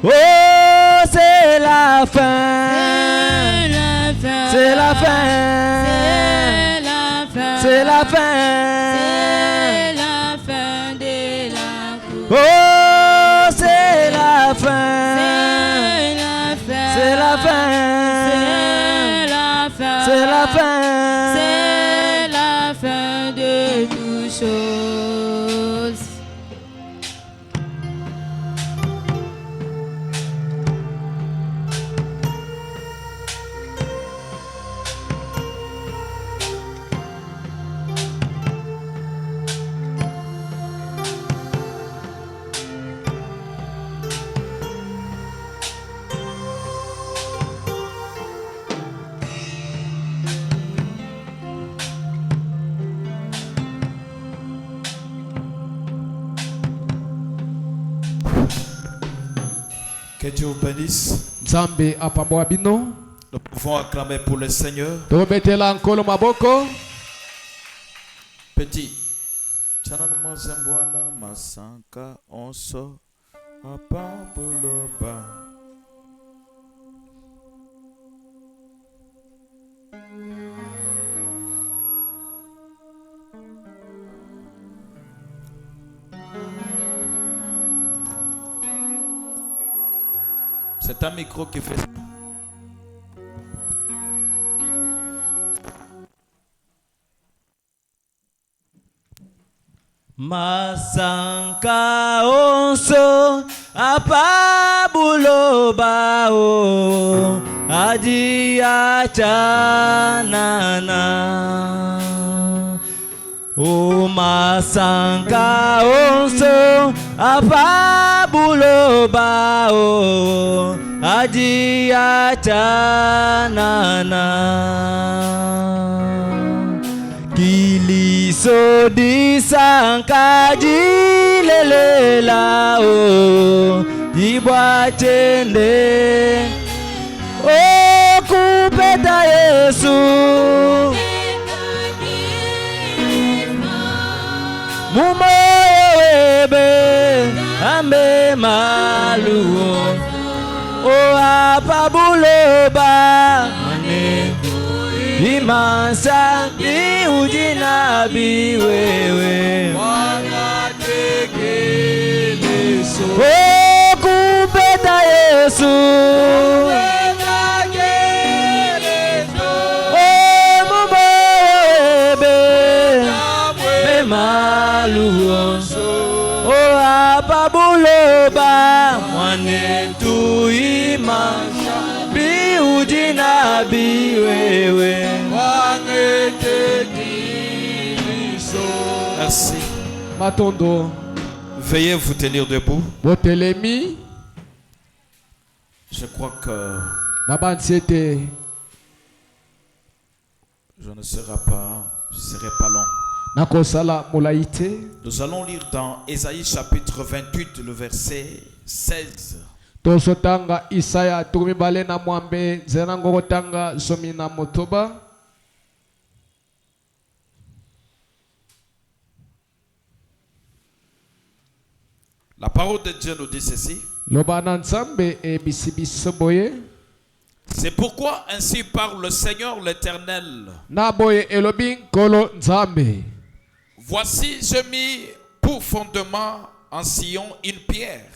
Oh, c'est la fin. C'est la fin. C'est la fin. C'est la fin de la course. Oh, c'est la fin. C'est la fin. C'est la fin. C'est la fin de toutes choses. Que Dieu vous bénisse. Nzambe apamboa bino. Nous pouvons acclamer pour le Seigneur. Tobetela nkolo maboko. Petit. Chanana mazambwana masanka onso apabuloba. C'est un micro qui fait ça. Masanka onso apabuloba o adia chanana. O masanka onso apabuloba o adia chanana. Kiliso di sankaji lelela o dibwatende o kupeta Yesu mumoebe ambe malu o apabuloba Imansa ni ujina biwewe oh kupeta Yesu oh mubebe memalu oh apabuloba mwane tu imansa bi ujina biwewe. Merci. Matondo. Veuillez vous tenir debout. Botelemi. Je crois que je ne serai pas long. Nous allons lire dans Ésaïe chapitre 28, le verset 16. Tosotanga Isaya tumibale na mwambe zenango kotanga somi na motoba. La parole de Dieu nous dit ceci. C'est pourquoi ainsi parle le Seigneur l'Éternel. Voici, je mis pour fondement en Sion une pierre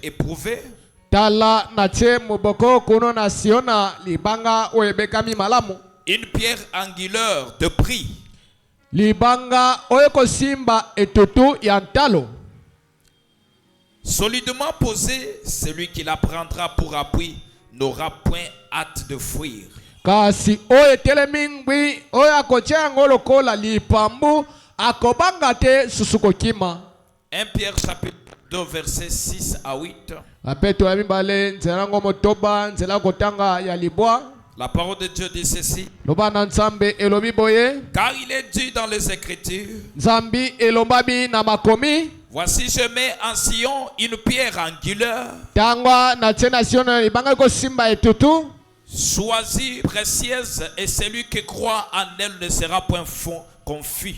éprouvée. Une pierre angulaire de prix. Solidement posé, celui qui la prendra pour appui n'aura point hâte de fuir. Kasi oye telemingwi oye akochengo lokola lipambu akobanga te susuko kima. 1 Pierre chapitre 2 versets 6 à 8. Apeto ya mibale nzelango motoba nzela kotanga ya libwa. La parole de Dieu dit ceci. Lobana nzambe elobi boye. Car il est dit dans les Écritures. Nzambi elombabi na makomi. Voici je mets en Sion une pierre angulaire. Tangwa na tena Sion ibanga ko simba etutu. Choisie, précieuse, et celui qui croit en elle ne sera point confus.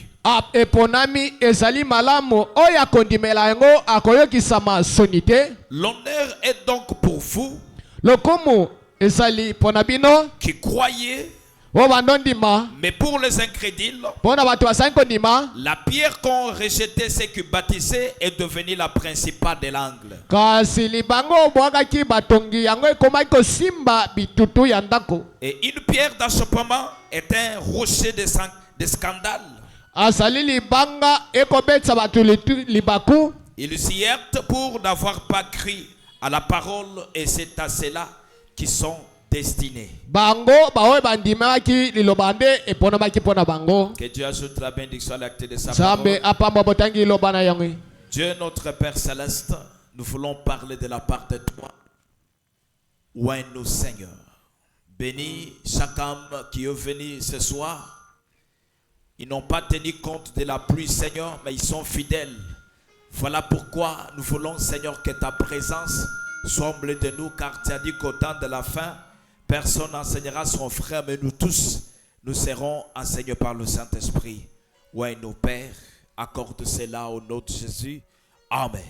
eponami ezali malamu oyo akondimela yango akoyokisama soni te. L'honneur est donc pour vous lokumu ezali mpona bino qui croyez, oyo bandondima. mais pour les incrédules, mpona bato basali kondima, la pierre qu'ont rejeté ceux qui baptisaient est devenue la principale de l'angle. kasi libango obwakaki batongi yango ekomaki kosimba bitutu ya ndako. Et une pierre d'achoppement est un rocher de scandale. azali libanga ekobetisa bato libaku. Ils s'y heurtent pour n'avoir pas cru à la parole, et c'est à cela qu'ils sont destinés. bango baoyo bandimaki liloba nde eponamaki mpona bango. Que Dieu ajoute la bénédiction à l'acte de sa nzambe parole. apamba botangi liloba na yango. Dieu notre Père Céleste, nous voulons parler de la part de toi. Oins-nous Seigneur. Bénis chaque âme qui est venue ce soir. Ils n'ont pas tenu compte de la pluie, Seigneur, mais ils sont fidèles. Voilà pourquoi nous voulons, Seigneur, que ta présence soit au milieu de nous, car tu as dit qu'au temps de la fin, personne n'enseignera son frère, mais nous tous, nous serons enseignés par le Saint-Esprit. Ouais, nos pères, accorde cela au nom de Jésus. Amen.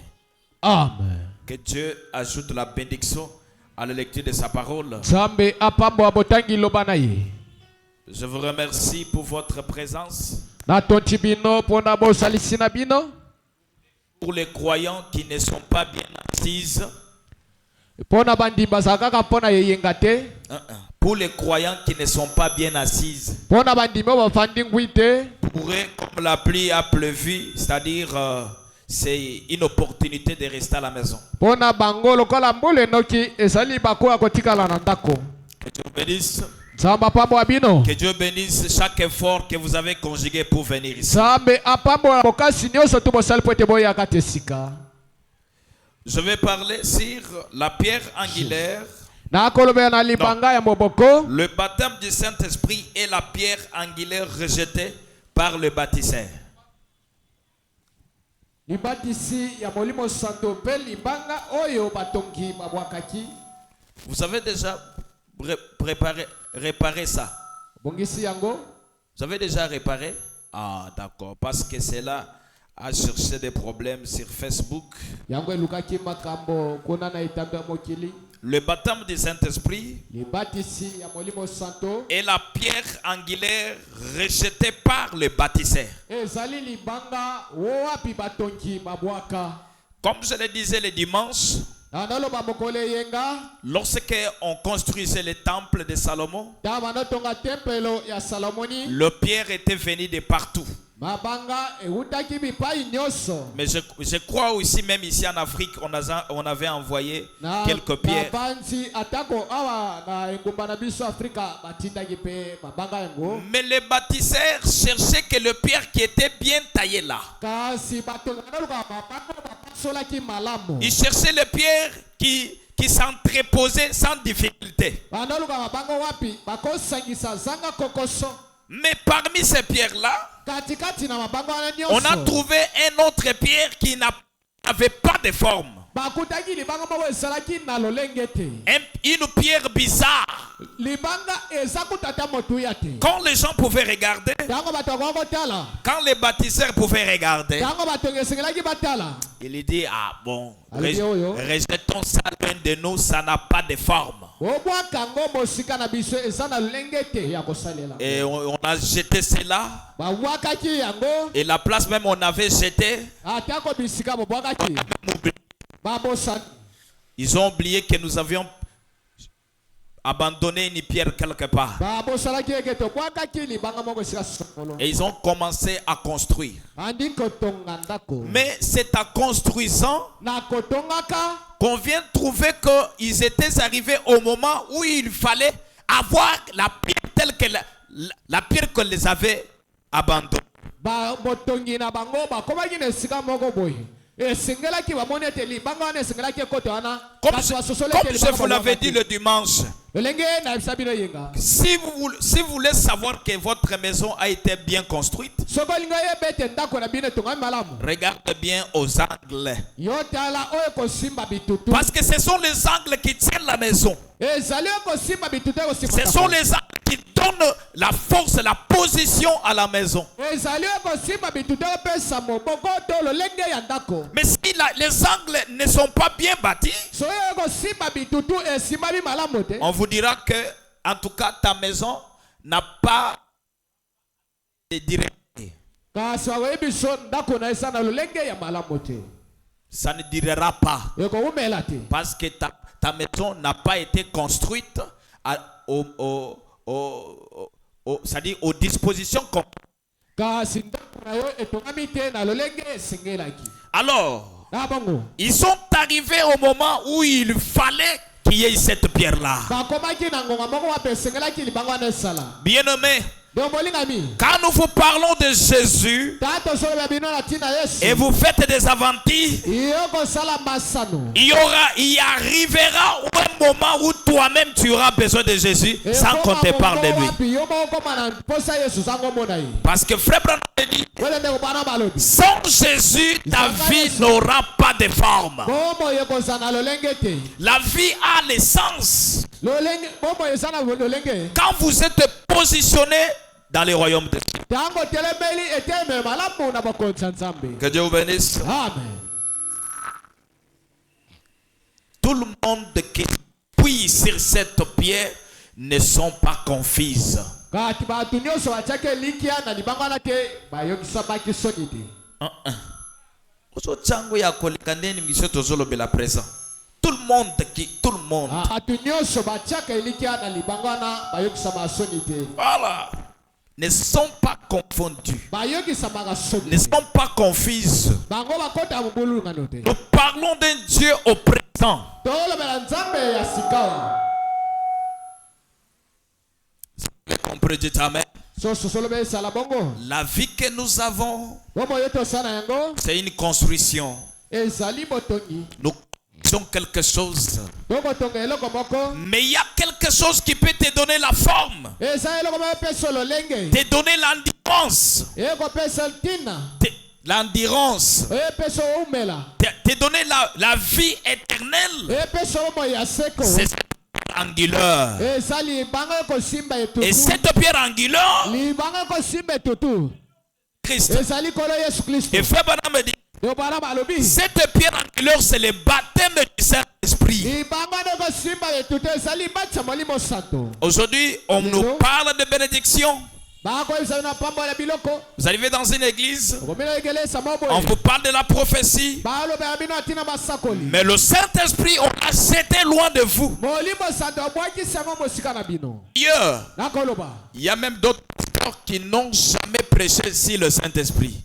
Amen. Que Dieu ajoute la bénédiction à la lecture de sa parole. nzambe apamba botangi liloba na ye. Je vous remercie pour votre présence. natonti bino mpona bosalisi na bino. Pour les croyants qui ne sont pas bien assises. mpona bandimba bazala kaka mpona yeyenga te. Pour les croyants qui ne sont pas bien assises. mpona bandimba oyo bafandi ngwi te. Pour eux, comme la pluie a plu, c'est-à-dire c'est une opportunité de rester à la maison. mpona bango lokola mbula enoki ezali libaku ya kotikala na ndako. Que Dieu bénisse. nzambe apambola bino. Que Dieu bénisse chaque effort que vous avez conjugué pour venir ici. nzambe apambola bokasi nyonso tu bosali po ete boyaka te esika. Je vais parler sur la pierre angulaire. nakolobela na libanga ya moboko. Le baptême du Saint-Esprit est la pierre angulaire rejetée par le baptiseur. libatisi ya molimo santo mpe libanga oyo batongi babwakaki. Vous avez déjà réparé ça? bongisi yango. Vous avez déjà réparé? Ah, d'accord. Parce que c'est là à chercher des problèmes sur Facebook. yango elukaki makambo kuna na etambe ya mokili. Le baptême du Saint-Esprit libatisi ya molimo santo est la pierre angulaire rejetée par le baptiseur. ezali libanga wapi batongi babwaka. Comme je le disais le dimanche, naloba mokolo eyenga lorsque on construisait le temple de Salomon, ta banotonga tempelo ya salomoni. le pierre était venu de partout. mabanga eutaki bipai nyonso. Mais je crois aussi, même ici en Afrique, on avait envoyé quelques pierres. banzi atako awa na engumba na biso Afrika batindaki pe mabanga yango. Mais les bâtisseurs cherchaient que le pierre qui était bien taillé là. kasi batonga naluka mabanga bapasolaki malamu. Ils cherchaient le pierre qui s'entreposait sans difficulté. banaluka mabanga wapi bakosangisa zanga kokoso. Mais parmi ces pierres-là, katikati na mabanga wana nyonso on a trouvé un autre pierre qui n'avait pas de forme. bakutaki libanga moko esalaki na lolenge te. Une pierre bizarre. libanga eza kutata motuya te. Quand les gens pouvaient regarder, tango bato bakoki kotala, quand les bâtisseurs pouvaient regarder, tango batongi esengelaki batala, il dit, ah bon, Allez, rejetons ça loin de nous, ça n'a pas de forme. obwaka yango mosika na biso eza na lolenge te ya kosalela. Et on a jeté cela. babwakaki yango. Et la place même on avait jeté. atako bisika bobwakaki babosani. Ils ont oublié que nous avions abandonné une pierre quelque part. babosanaki eke tobwakaki libanga moko esika songolo. Et ils ont commencé à construire. andi kotonga ndako. Mais c'est en construisant na kotongaka qu'on vient de trouver qu'ils étaient arrivés au moment où il fallait avoir la pierre telle que la pierre qu'on les avait abandonnée. botongi na bango bakomaki na esika moko boye. esengelaki bamoni ete libanga wana esengelaki ekote wana. Comme je vous l'avais dit le dimanche, elenge nayebisa bino yenga. si vous voulez savoir que votre maison a été bien construite, soki olinga oyeba ete ndako na bino etongami malamu, regardez bien aux angles. yo tala oyo ekosimba bitutu. Parce que ce sont les angles qui tiennent la maison. ezali oyo ekosimba bitutu Ce ekosimba sont les angles qui donne la force, la position à la maison. Mais si les angles ne sont pas bien bâtis, on vous dira que, en tout cas, ta maison n'a pas de direction. Ça ne durera pas. Parce que ta maison n'a pas été construite c'est-à-dire aux dispositions alors, ils sont arrivés au moment où il fallait qu'il y ait cette pierre-là. Bien-aimés, quand nous vous parlons de Jésus et vous faites des aventis, il arrivera un moment où toi-même tu auras besoin de Jésus sans qu'on te parle de lui. Parce que Frère Branham dit, sans Jésus, ta vie n'aura pas de forme. La vie a l'essence. Quand vous êtes positionné dans les royaumes de Dieu. Que Dieu vous bénisse. Amen. Tout le monde qui appuie sur cette pierre ne sont pas confises. Tout le monde voilà, ne sont pas confondus, ne sont pas confises. Nous parlons d'un Dieu au présent. Vous comprenez, dites Amen. La vie que nous avons, c'est une construction. Nous construisons quelque chose. Mais il y a quelque chose qui peut te donner la forme, te donner l'endurance, te donner la vie éternelle. C'est cette pierre angulaire. Et cette pierre angulaire, Christ. Et Frère Branham me dit, cette pierre angulaire, c'est le baptême du Saint-Esprit. Aujourd'hui, on nous parle de bénédiction. Vous arrivez dans une église, on vous parle de la prophétie, mais le Saint-Esprit, on l'a jeté loin de vous. Il y a même d'autres qui n'ont jamais prêché sur le Saint-Esprit.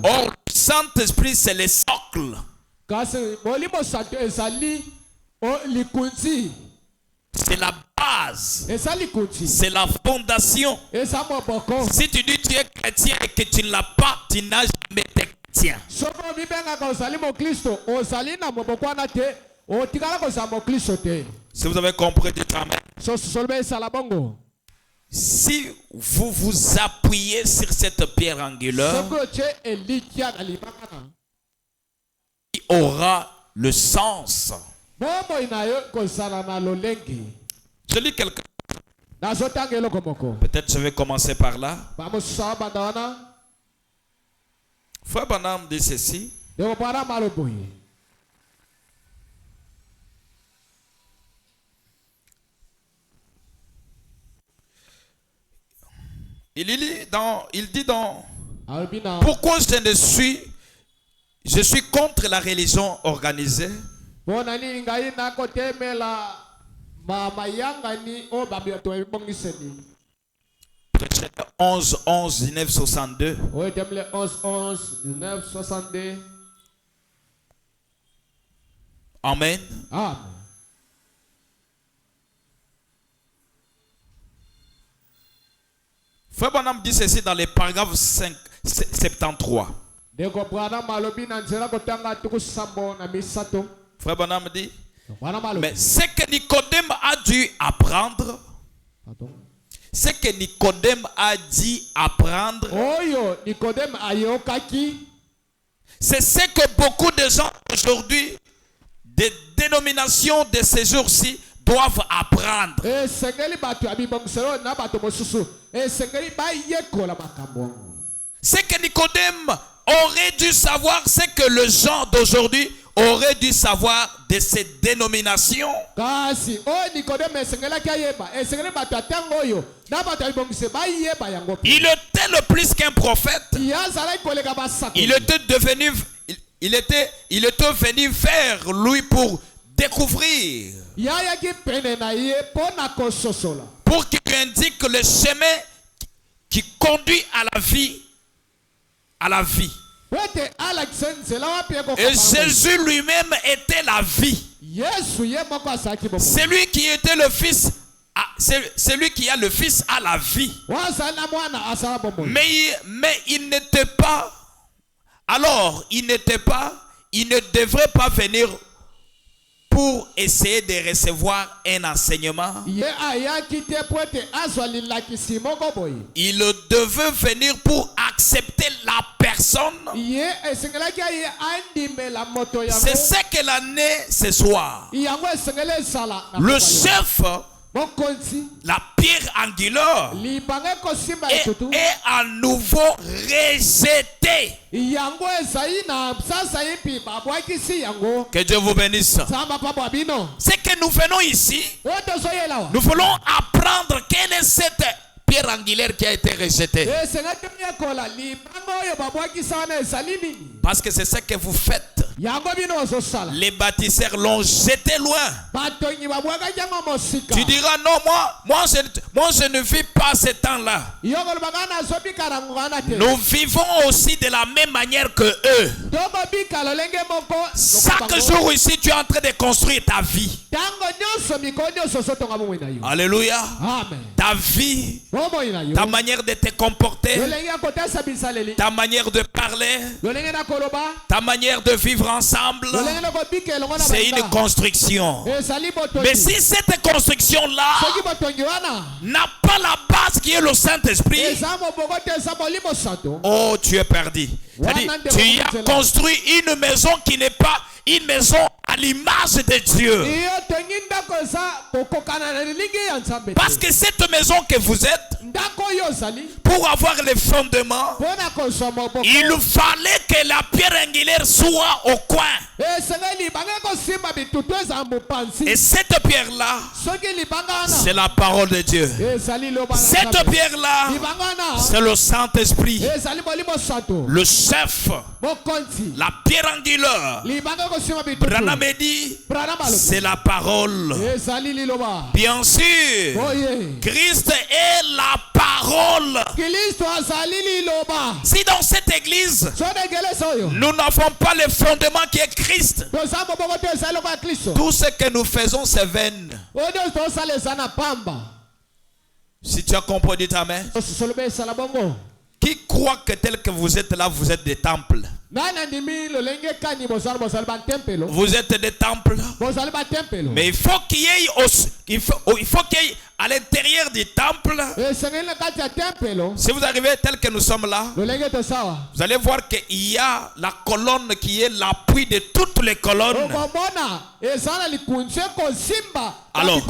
Or, le Saint-Esprit, c'est le socle. C'est la base. C'est la fondation. Si tu dis que tu es chrétien et que tu ne l'as pas, tu n'as jamais été chrétien. Si vous avez compris, dites Amen. Si vous vous appuyez sur cette pierre angulaire, il aura le sens. Je lis quelqu'un. Peut-être je vais commencer par là. Frère Branham dit ceci. Il dit dans pourquoi je suis contre la religion organisée. Proverbe 11, 1962. Amen. Amen. Frère Branham dit ceci dans les paragraphes 73. Frère Branham dit, mais ce que Nicodème a dû apprendre, ce que Nicodème a dit apprendre, c'est ce que beaucoup de gens aujourd'hui, des dénominations de ces jours-ci, doivent apprendre. esengeli bato ya bibongiselo na bato mosusu esengeli bayekola makambo. Ce que Nicodème aurait dû savoir, c'est que les gens d'aujourd'hui auraient dû savoir de ces dénominations. Kasi o Nikodeme esengelaki ayeba esengeli bato ya ntango oyo na bato ya bibongiselo bayeba yango pe. Il était le plus qu'un prophète. Yazalaki koleka basako. Il était devenu, il était venu vers lui pour découvrir, yayaki pene na ye pona kososola. pour qu'il indique le chemin qui conduit à la vie, à la vie. Wete alakisa nzela wapi eko Et kapanga. Jésus lui-même était la vie. Yesu ye moko asaki bomo. Celui qui était le fils, celui qui a le fils a la vie. Wazali na mwana asala bomo. Mais il n'était pas, alors il ne devrait pas venir pour essayer de recevoir un enseignement. Ye ayaki te poete azwali lakisi moko boye. Il devait venir pour accepter la personne. Ye esengelaki aye andimela moto yango. C'est ce qu'elle a né ce soir. Yango esengele esala. Le chef, mokonzi la pierre angulaire, libanga kosimba est etutu. à nouveau rejeté. Yango ezali na sasa yipi babwakisi yango. Que Dieu vous bénisse. Samba papa bino. C'est que nous venons ici, Wote soyela wa. nous voulons apprendre quelle est cette pierre angulaire qui a été rejetée. Esengaki yekola libanga oyo babwakisa wana ezali nini? Parce que c'est ce que vous faites. Yango bino ozosala. Les bâtisseurs l'ont jeté loin. Batongi babwakaki yango mosika. Tu diras non, moi je ne vis pas ce temps-là. Yoko lubanga nazobika rango wana te. Nous vivons aussi de la même manière que eux. Toko bika lolenge moko. Chaque jour ici, tu es en train de construire ta vie. Tango nyonso mikolo nyonso sotonga bomoi na yo. Alléluia. Amen. Ta vie, Bomoi na yo. ta manière de te comporter, Lolenge akotasa bisaleli. ta manière de parler, Lolenge na koloba. ta manière de vivre ensemble, Lolenge na kobika elongo na c'est une banga. construction. Ezali botongi. Mais si cette construction-là Soki botongi wana. n'a pas la base qui est le Saint-Esprit, Eza moboko te eza molimo santo. oh, tu es perdu. C'est-à-dire, tu as construit une maison qui n'est pas une maison à l'image de Dieu. Iyo tongi ndako eza kokokana na lilingi ya nzambe. Parce que cette maison que vous êtes, Ndako oyo ozali. pour avoir les fondements, Pona kozwa moboko. il fallait que la pierre angulaire soit au coin. Esengeli libanga kosimba bitutu eza mopanzi. Et cette pierre-là, Soki libanga wana. c'est la parole de Dieu. Ezali loba na Cette Nzambe. pierre-là, Libanga wana. c'est le Saint-Esprit. Ezali molimo santo. Le chef, Mokonzi. la pierre angulaire. Libanga kosimba bitutu. Branham dit, Branham alobi. c'est la parole. Ezali liloba. Bien sûr, Oye. Christ est la parole. Kristo azali liloba. Si dans cette église, Sonegele soyo. nous n'avons pas le fondement qui est Christ, Toza moboko te ezali loba Kristo. tout ce que nous faisons, c'est vain. Oyo tosala eza na pamba. Si tu as compris, dis amen. Solobe esala bongo. Qui croit que tel que vous êtes là, vous êtes des temples? Nana ndimi lolenge kani bozali ba tempelo. Vous êtes des temples. Bozali ba tempelo. Mais il faut qu'il y ait il faut qu'il y ait à l'intérieur du temple. Esengeli na kati ya tempelo. Si vous arrivez tel que nous sommes là, Lolenge to sawa. vous allez voir qu'il y a la colonne qui est l'appui de toutes les colonnes. Okomona ezana likunzi kosimba. Alors,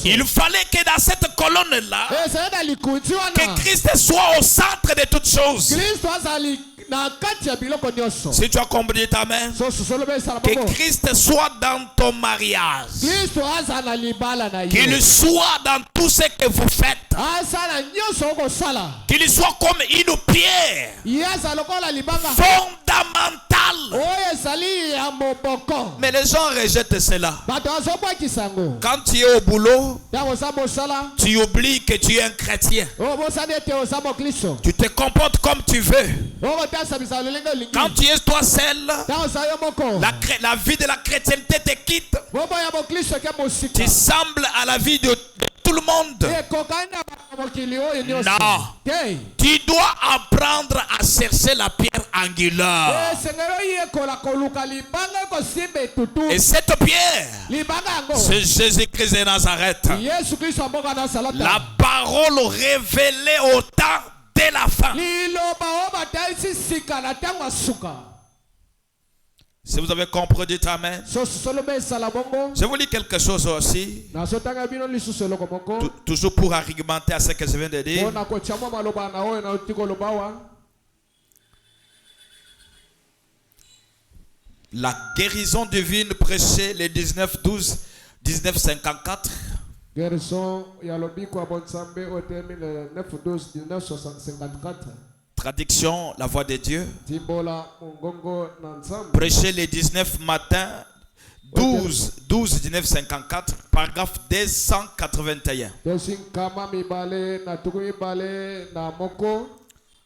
il fallait que dans cette colonne-là, Ezana na likunzi que wana. Christ soit au centre de toutes choses. Kristo azali na kati ya biloko nyonso. Si tu as compris ta main, Solobe esala que bongo. Christ soit dans ton mariage, Kristo aza na libala na yo. qu'il soit dans tout ce que vous faites, Asala nyonso okosala. qu'il soit comme une pierre Yaza lokola libanga. fondamentale. Oyo ezali ya moboko. Mais les gens rejettent cela. Bato azobwakisa yango. Quand tu es au boulot, Ntango oza mosala. tu oublies que tu es un chrétien. Obosani ete oza mokristo. Tu te comportes comme tu veux. Okotasabisa lolenge olingi. Quand tu es toi seul, Ntango oza yo moko. la vie de la chrétienté te quitte. Bobo ya mokristo ke mosika. Tu sembles à la vie de tout le monde. Ekokani na mokili oyo nyonso. Non. Te. Tu dois apprendre à chercher la pierre angulaire. Esengeli yekola koluka libanga kosimba etutu. Et cette pierre, Libanga yango. c'est Jésus-Christ de Nazareth. Yesu Kristo mboka na salata. La parole révélée au temps de la fin. Liloba o batalisi sika na ntango ya suka. Si vous avez compris, dites Amen. sosolobe esala bongo Je vous lis quelque chose aussi, nazotanga bino lisusu eloko moko toujours pour argumenter à ce que je viens de dire. mpona kotia mwa maloba na oyo nauti koloba awa. La guérison divine prêchée le 19-12-1954. Guérison ya lobiko ya bonzambe oyo te 1954 Traduction, la voix de Dieu. timbola mongongo na nzambe Prêché le 19 matin 12-1954, paragraphe 281. tosi nkama mibale na tuku mibale na moko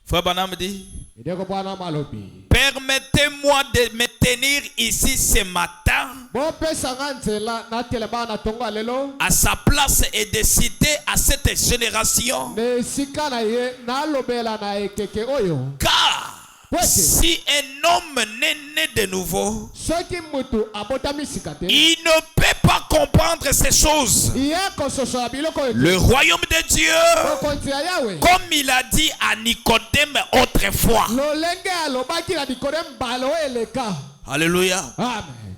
Frère Branham dit, ideko bwana malobi permettez-moi de me tenir ici ce matin bopesanga nzela natelema na tongo ya lelo à sa place et de citer à cette génération. na esika na ye nalobela na ekeke oyo Car si un homme n'est né de nouveau, soki mutu abotami sika te il ne peut pas comprendre ces choses. ye kososola biloko ete Le royaume de Dieu, bokonzi ya yawe comme il a dit à Nicodème autrefois. lolenge alobaki na nikodeme mbala oyo eleka. Alléluia. Amen.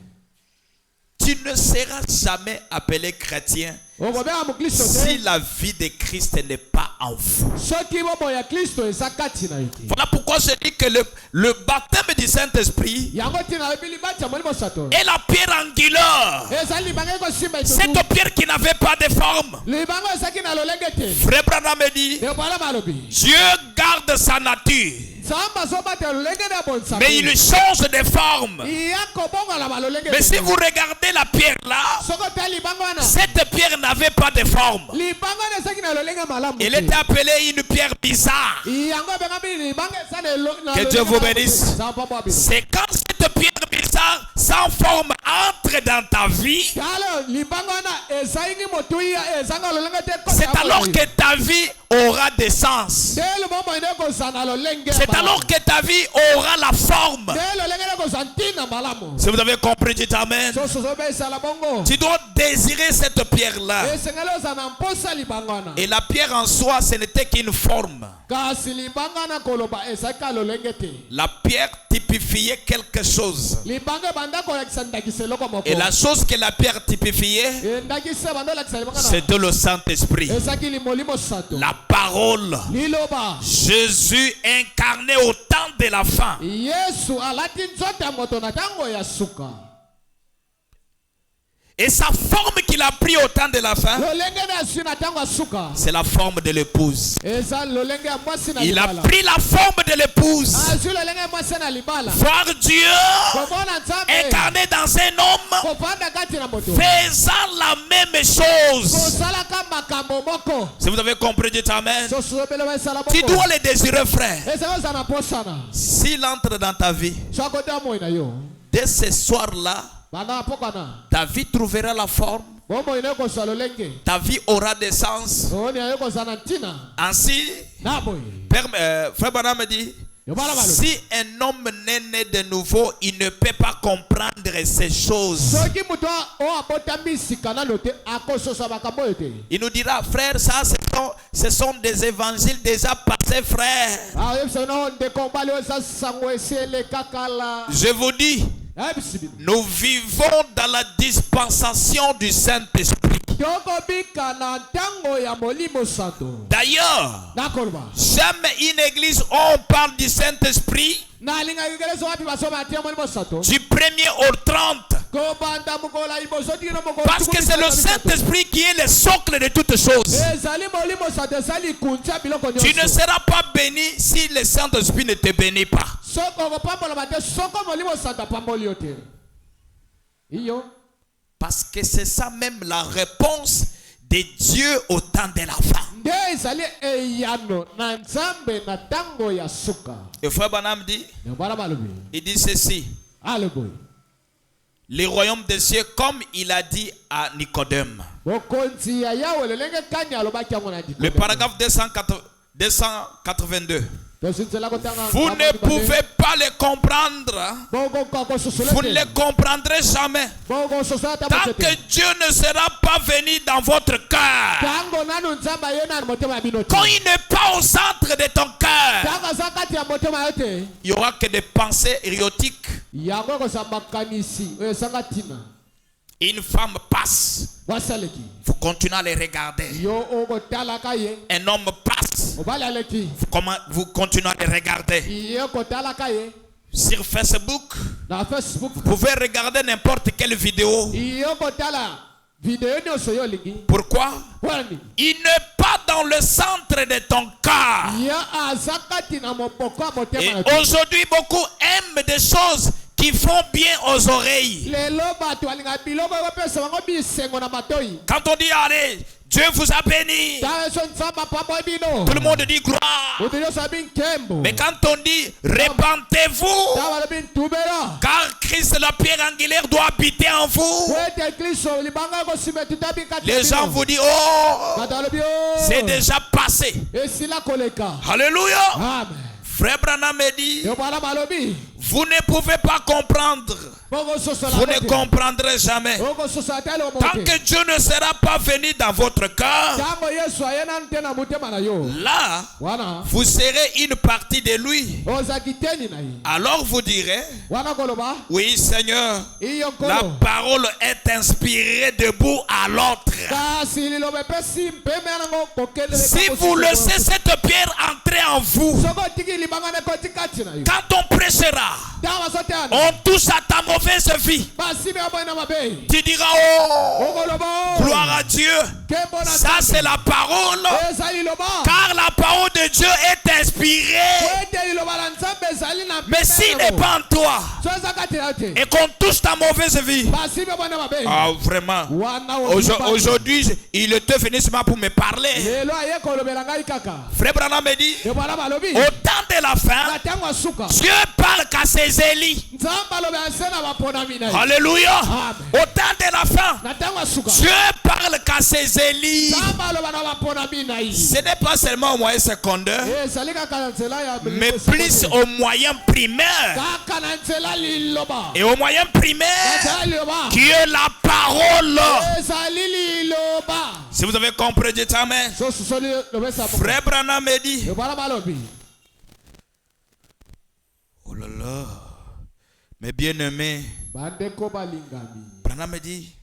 Tu ne seras jamais appelé chrétien okobeka mokristo si te la vie de Christ n'est pas en vous. soki bomoi ya kristo eza kati na yo te. Voilà pourquoi je dis que le baptême du Saint-Esprit yango ntina lobi libati ya molimo mosato est la pierre angulaire. ezali libanga ekosimba Cette itutu pierre qui n'avait pas de forme. libango ezalaki na lolenge te Frère Branham me dit, ebala malobi Dieu garde sa nature, nzambe azobatela lolenge na bonzambe mais il change de forme. iya kobongola balolenge Mais si vous regardez la pierre là, soko ta libango wana cette pierre n'avait pas de forme. libango wana ezalaki na lolenge malamu Elle était appelée une pierre bizarre. yango ebengami libango eza na Que Dieu vous bénisse. bénisse. C'est quand cette pierre bizarre sans forme entre dans ta vie, talo libango wana ezalingi motuya ezanga lolenge te c'est alors que ta vie aura des sens. te lobombo ende kozala na lolenge C'est alors que ta vie aura la forme. te lolenge ende kozala ntina malamu Si vous avez compris, dites Amen. sosozobe esala bongo Tu dois désirer cette pierre-là. esengeli ozala na mposa libango wana Et la pierre en soi, ce n'était qu'une forme. kasi libango wana koloba ezalaki na lolenge te La pierre typifiait quelque chose. libango ebanda kolakisa ndakisa eloko moko Et la chose que la pierre typifiait, ndakisa ebanda olakisa libango wana c'était le Saint-Esprit. ezalaki molimo mosato La parole. liloba Jésus incarné au temps de la fin. yesu alati nzoto ya moto na ntango ya suka Et sa forme qu'il a pris au temps de la fin, lolenge na zwi na ntango ya suka c'est la forme de l'épouse. eza lolenge ya mwasi na Il a libala pris la forme de l'épouse. azwi lolenge ya mwasi na libala Voir Dieu komona nzambe incarné dans un homme, kovanda kati na moto faisant la même chose. kosalaka makambo moko Si vous avez compris, dites Amen. sosobelema esala Tu bongo dois le désirer, frère. ezali ozala na posana S'il entre dans ta vie, so akota moi na yo dès ce soir-là, banda apokana ta vie trouvera la forme. bomoi na yo kozwa lolenge Ta vie aura des sens. oni na yo kozala na ntina Ainsi, na boye Frère Branham me dit, yobala balo si un homme n'est né de nouveau, il ne peut pas comprendre ces choses. soki moto oyo abotami sika nano te akososa makambo oyo te Il nous dira, frère, ça, ce sont des évangiles déjà passés, frère. ayebisa no ndeko mobali oyo eza sango esi eleka kala Je vous dis, ayebisi bino nous vivons dans la dispensation du Saint-Esprit. tokobika na ntango ya molimo santo D'ailleurs, nakoloba jamais une église où on parle du Saint-Esprit, nalingaki keleso wapi basoma atia molimo santo du 1er au 30. kobanda mokola liboso tikino mokolo Parce que c'est le Saint-Esprit qui est le socle de toutes choses. ezali molimo santo ezali kuntia biloko Tu ne nyonso seras pas béni si le Saint-Esprit ne te bénit pas. soko okopambola te soko molimo santo apamboli yo te iyo Parce que c'est ça même la réponse de Dieu au temps de la fin. nde ezali eyano na nzambe na ntango ya suka Et frère Branham dit, yobala balobi il dit ceci. aloboyi Le royaume des cieux, comme il a dit à Nicodème. bokonzi ya yawe lolenge kani alobaki yango na Le paragraphe 282. Vous ne pouvez pas le comprendre. Vous ne le comprendrez jamais. Tant que Dieu ne sera pas venu dans votre cœur. Quand il n'est pas au centre de ton cœur, il n'y aura que des pensées idiotiques. yango koza makanisi oyo esanga ntina. Une femme passe, Wasaleki. vous continuez à les regarder. Yo okotalaka ye. Un homme passe, Obalaleki. vous continuez à les regarder. Yo kotalaka ye. Sur Facebook, Na Facebook. vous pouvez regarder n'importe quelle vidéo. Yo kotala vidéo nyonso yo lingi. Pourquoi? Wani. Il n'est pas dans le centre de ton cœur. Ya azakati na mopoko Et motema na. aujourd'hui, beaucoup aiment des choses qui font bien aux oreilles. Lelo bato alinga biloko bapesa bango bisengo na matoi. Quand on dit allez, Dieu vous a béni, tout le monde dit gloire. Mais quand on dit repentez-vous, car Christ la pierre angulaire doit habiter en vous, les gens vous disent oh, c'est déjà passé. Alléluia. Frère Branham me dit, vous ne pouvez pas comprendre. Vous ne comprendrez jamais. Tant que Dieu ne sera pas venu dans votre cœur, là, vous serez une partie de lui. Alors vous direz, oui Seigneur, la parole est inspirée de bout à l'autre. Si vous laissez cette pierre entrer en vous, quand on prêchera, on touche à ta mauvaise vie. Tu diras oh, gloire à Dieu. Ça c'est la parole. Car la parole de Dieu est inspirée. Mais s'il n'est pas en toi et qu'on touche ta mauvaise vie, ah vraiment, aujourd'hui il était venu seulement pour me parler. Frère Branham me dit, au temps de la fin, Dieu parle qu'à ses élis. Alléluia. Au temps de la fin, Dieu parle qu'à ses élis. Ce n'est pas seulement au moyen secondaire, mais plus au moyen primaire. Et au moyen primaire, qui est la parole. Si vous avez compris, dites amen. Frère Branham me dit, oh là là, mes bien-aimés, Branham me dit,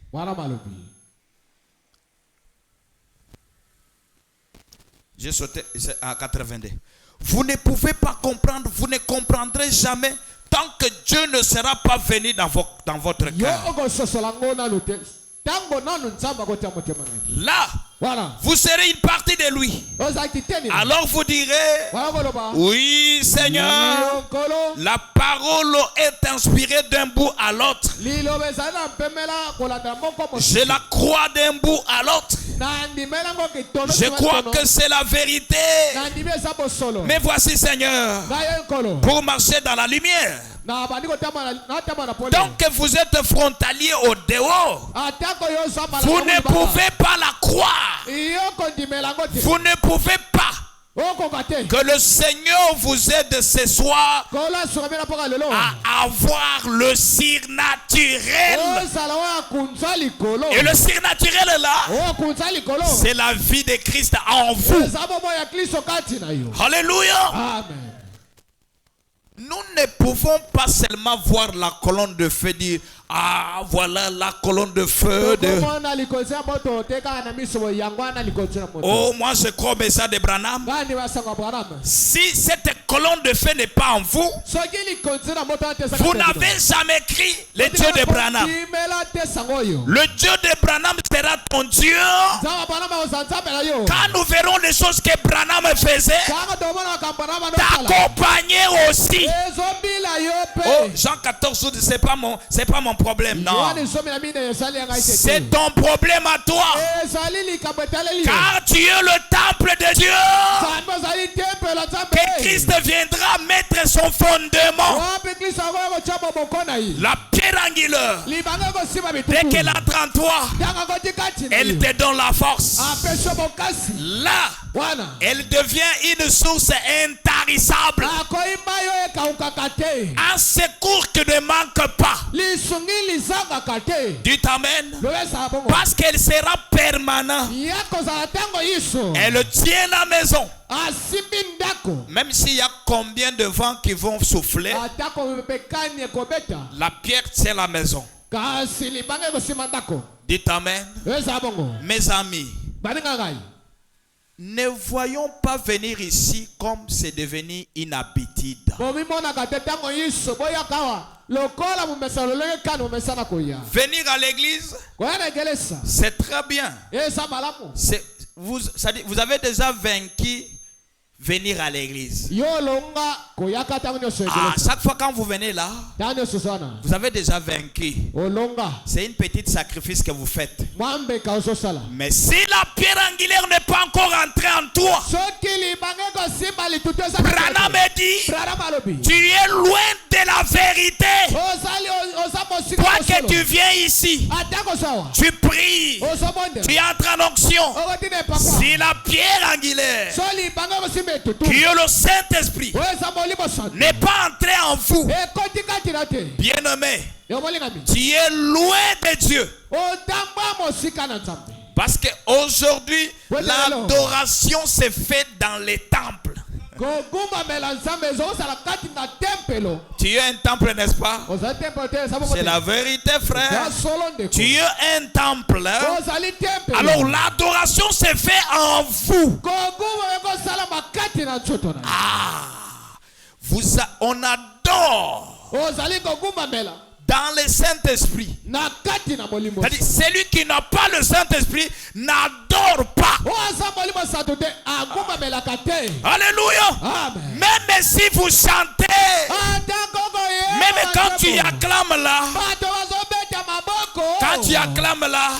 j'ai sauté à 82. Vous ne pouvez pas comprendre, vous ne comprendrez jamais tant que Dieu ne sera pas venu dans votre cœur. Là, vous serez une partie de lui. Alors vous direz, oui Seigneur, la parole est inspirée d'un bout à l'autre. Je la crois d'un bout à l'autre. Je crois que c'est la vérité. Mais voici Seigneur, pour marcher dans la lumière. Donc vous êtes frontalier au dehors. Vous ne pouvez pas la croire. Vous ne pouvez pas. Que le Seigneur vous aide ce soir à avoir le surnaturel. Et le surnaturel est là. C'est la vie de Christ en vous. Alléluia. Amen. Nous ne pouvons pas seulement voir la colonne de feu dire ah voilà la colonne de feu de... Oh moi je crois mais ça de Branham. Si cette colonne de feu n'est pas en vous, vous n'avez jamais écrit le Dieu de Branham. Le Dieu de Branham sera ton Dieu. Quand nous verrons les choses que Branham faisait, t'accompagner aussi. Oh, Jean 14, c'est pas mon problème, non. C'est ton problème à toi. Car tu es le temple de Dieu. Que Christ viendra mettre son fondement. La pierre angulaire, dès qu'elle entre en toi, elle te donne la force. Là, elle devient une source intacte. intarissable. Un secours qui ne manque pas. Dites amen. Parce qu'elle sera permanente. Elle tient la maison. Même s'il y a combien de vents qui vont souffler, la pierre tient la maison. Dites amen. Mes amis, ne voyons pas venir ici comme c'est devenu inhabitude. Venir à l'église, c'est très bien. Vous avez déjà vaincu venir à l'église. Chaque fois quand vous venez là, vous avez déjà vaincu. C'est une petite sacrifice que vous faites. Mais si la pierre angulaire n'est pas encore entrée en toi, Branham me dit, tu es loin de la vérité. Toi que tu viens ici, tu pries, tu entres en onction. Si la pierre angulaire, qui est le Saint-Esprit, n'est pas entré en vous, bien-aimé, tu es loin de Dieu. Parce qu'aujourd'hui, l'adoration se fait dans les temples. Tu es un temple, n'est-ce pas? C'est la vérité, frère. Tu es un temple. Alors l'adoration se fait en vous. On adore dans le Saint-Esprit. C'est-à-dire, celui qui n'a pas le Saint-Esprit n'adore pas. Alléluia. Même si vous chantez, même quand tu acclames là, quand tu acclames là,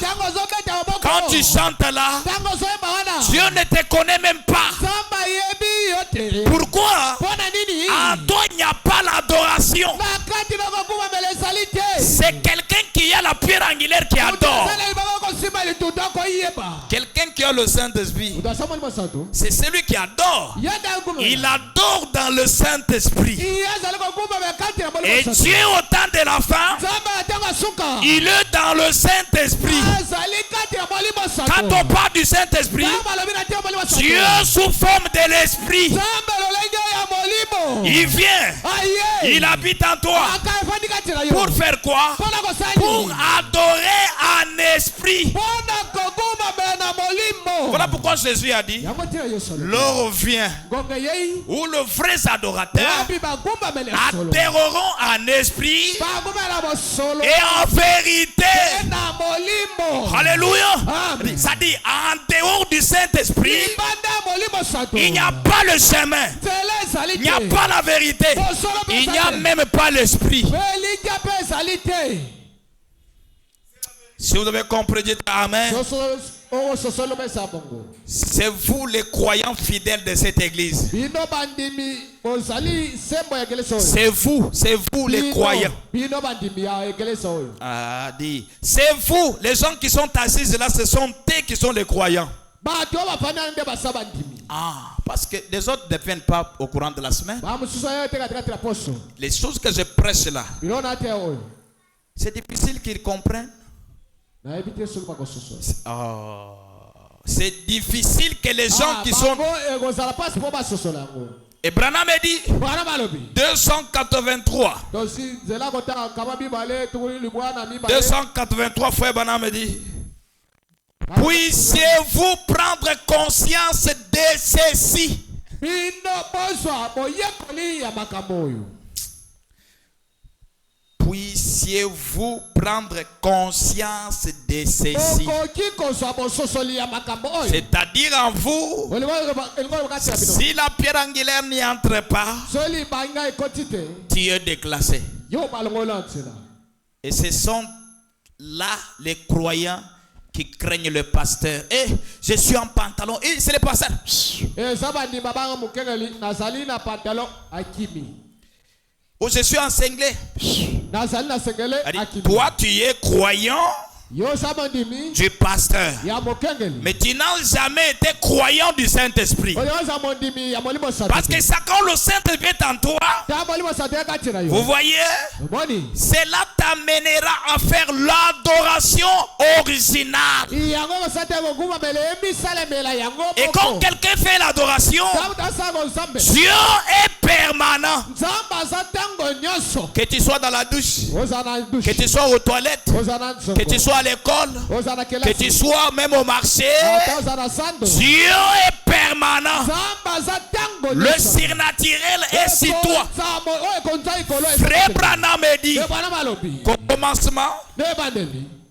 quand tu chantes là, Dieu ne te connaît même pas. Pourquoi? En toi il n'y a pas l'adoration. C'est quelqu'un qui a la pierre angulaire qui adore. Quelqu'un qui a le Saint-Esprit, c'est celui qui adore. Il adore dans le Saint-Esprit. Et Dieu au temps de la fin, il est dans le Saint-Esprit. Quand on parle du Saint-Esprit, Dieu sous forme de l'Esprit, il vient, il habite en toi. Pour faire quoi? Pour adorer en esprit. Voilà pourquoi Jésus a dit, l'heure vient où les vrais adorateurs adoreront en esprit et en vérité. Alléluia. Ça dit, en dehors du Saint-Esprit, il n'y a pas le chemin, il n'y a pas la vérité, il n'y a même pas l'esprit. Si vous avez compris, dites Amen. C'est vous les croyants fidèles de cette église. C'est vous les croyants. C'est vous, les gens qui sont assis là, ce sont eux qui sont les croyants. Parce que les autres ne viennent pas au courant de la semaine. Les choses que je prêche là, c'est difficile qu'ils comprennent. C'est difficile que les gens qui sont... Et Branham me dit 283. 283 fois Branham me dit, puissiez-vous prendre conscience de ceci. Puissiez-vous prendre conscience de ceci. C'est-à-dire en vous, si la pierre angulaire n'y entre pas, tu es déclassé. Et ce sont là les croyants qui craignent le pasteur. Et je suis en pantalon. Et c'est le pasteur. Oh, je suis en cinglé. Toi, tu es croyant. du pasteur. Mais tu n'as jamais été croyant du Saint-Esprit. Parce que ça, quand le Saint-Esprit est en toi, vous voyez, cela t'amènera à faire l'adoration originale. Et quand quelqu'un fait l'adoration, Dieu est permanent. Que tu sois dans la douche, que tu sois aux toilettes, que tu sois à l'école, que tu sois même au marché, Dieu est permanent. Le surnaturel est sur toi. Frère Branham me dit qu'au commencement,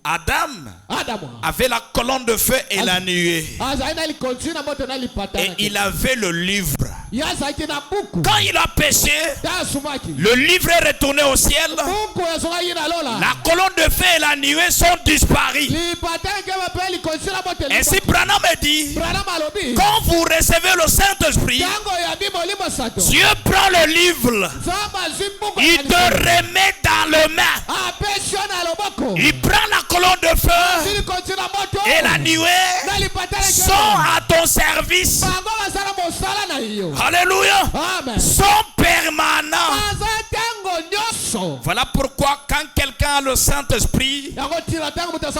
Adam avait la colonne de feu et la nuée. Et il avait le livre. Quand il a péché, le livre est retourné au ciel. La colonne de feu et la nuée sont disparues. Et si Branham me dit, quand vous recevez le Saint-Esprit, Dieu prend le livre, il te remet dans le main. Il prend la colonne de feu et la nuée sont à ton service. Alléluia. Sont permanents. Voilà pourquoi quand quelqu'un a le Saint-Esprit,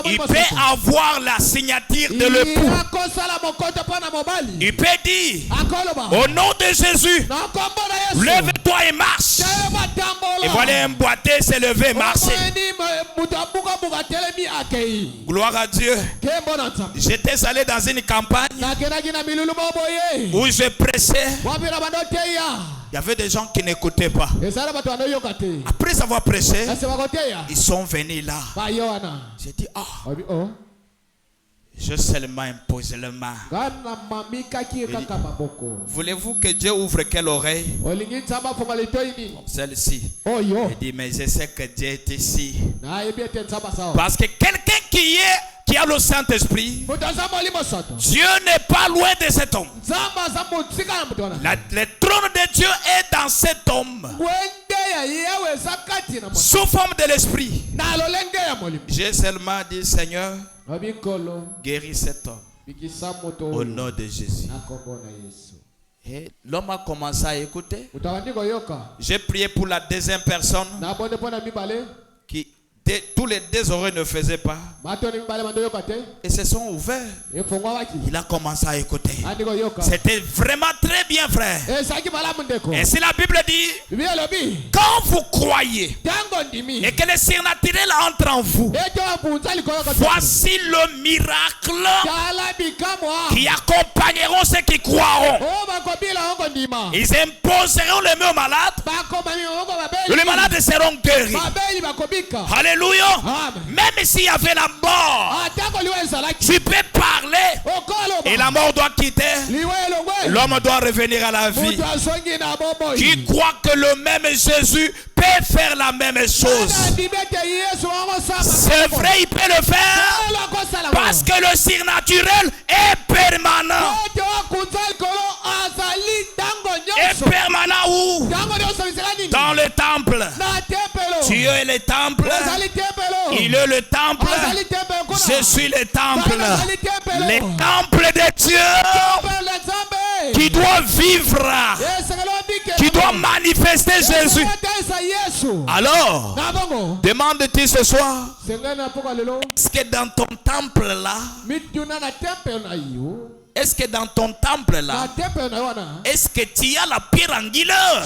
il peut avoir la signature de l'époux. Il peut dire, au nom de Jésus, lève-toi et marche. Et voilà un boité s'est levé et marché. Gloire à Dieu. J'étais allé dans une campagne où je prêchais. Il y avait des gens qui n'écoutaient pas. Après avoir prêché, ils sont venus là. J'ai dit, je seulement impose le main. Voulez-vous que Dieu ouvre quelle oreille? Celle-ci. Il dit, mais je sais que Dieu est ici. Parce que quelqu'un qui a le Saint-Esprit, Dieu n'est pas loin de cet homme. Le trône de Dieu est dans cet homme. Sous forme de l'esprit. J'ai seulement dit, Seigneur, guéris cet homme au nom de Jésus. Et l'homme a commencé à écouter. J'ai prié pour la deuxième personne qui tous les deux oreilles ne faisaient pas. Et se sont ouverts. Il a commencé à écouter. C'était vraiment très bien, frère. Et si la Bible dit, quand vous croyez et que le surnaturel entre en vous, voici le miracle qui accompagneront ceux qui croiront. Ils imposeront les mains aux malades. Les malades seront guéris. Alléluia. Même s'il y avait la mort, tu peux parler et la mort doit quitter. L'homme doit revenir à la vie. Qui croit que le même Jésus peut faire la même chose? C'est vrai, il peut le faire parce que le surnaturel est permanent. Est permanent où? Dans le temple. Dieu est le temple. Il est le temple. Je suis le temple. Le temple de Dieu qui doit vivre, qui doit manifester Jésus. Alors, demande-tu ce soir, est-ce que dans ton temple là, est-ce que dans ton temple là, est-ce que tu as la pierre angulaire?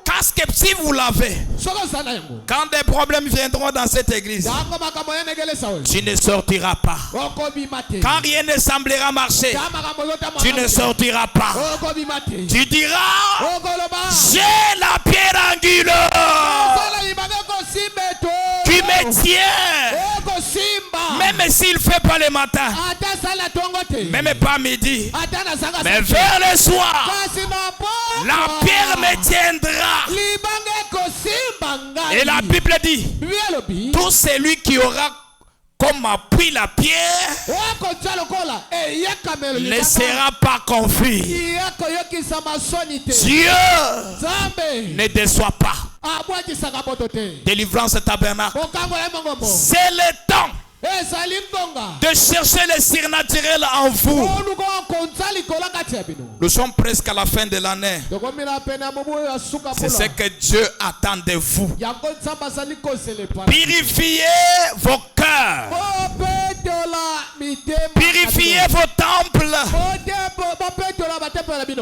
Parce que si vous l'avez, quand des problèmes viendront dans cette église, tu ne sortiras pas. Quand rien ne semblera marcher, tu ne sortiras pas. Tu diras, j'ai la pierre angulaire qui me tient. Même s'il ne fait pas le matin, même pas midi, mais vers le soir, la pierre me tiendra. Et la Bible dit, tout celui qui aura comme appui la pierre ne sera pas confus. Dieu ne déçoit pas. Délivrance tabernacle. C'est le temps de chercher le surnaturel en vous. Nous sommes presque à la fin de l'année. C'est ce que Dieu attend de vous. Purifiez vos cœurs. Purifiez vos temples.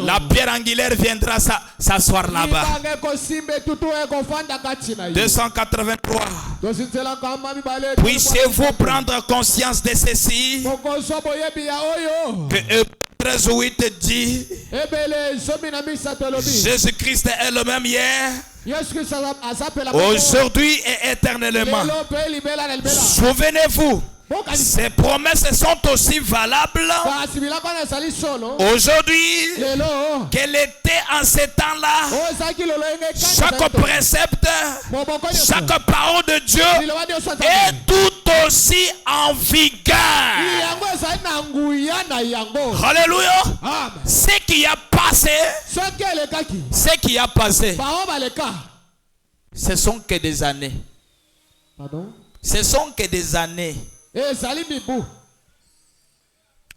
La pierre angulaire viendra s'asseoir là-bas. 283. Puissiez-vous prendre conscience de ceci, que Hébreux 13:8 dit, Jésus-Christ est le même hier, aujourd'hui et éternellement. Souvenez-vous, ces promesses sont aussi valables aujourd'hui qu'elles étaient en ces temps-là. Chaque précepte, chaque parole de Dieu est tout aussi en vigueur. Alléluia. Ce qui a passé, ce sont que des années. Ce sont que des années.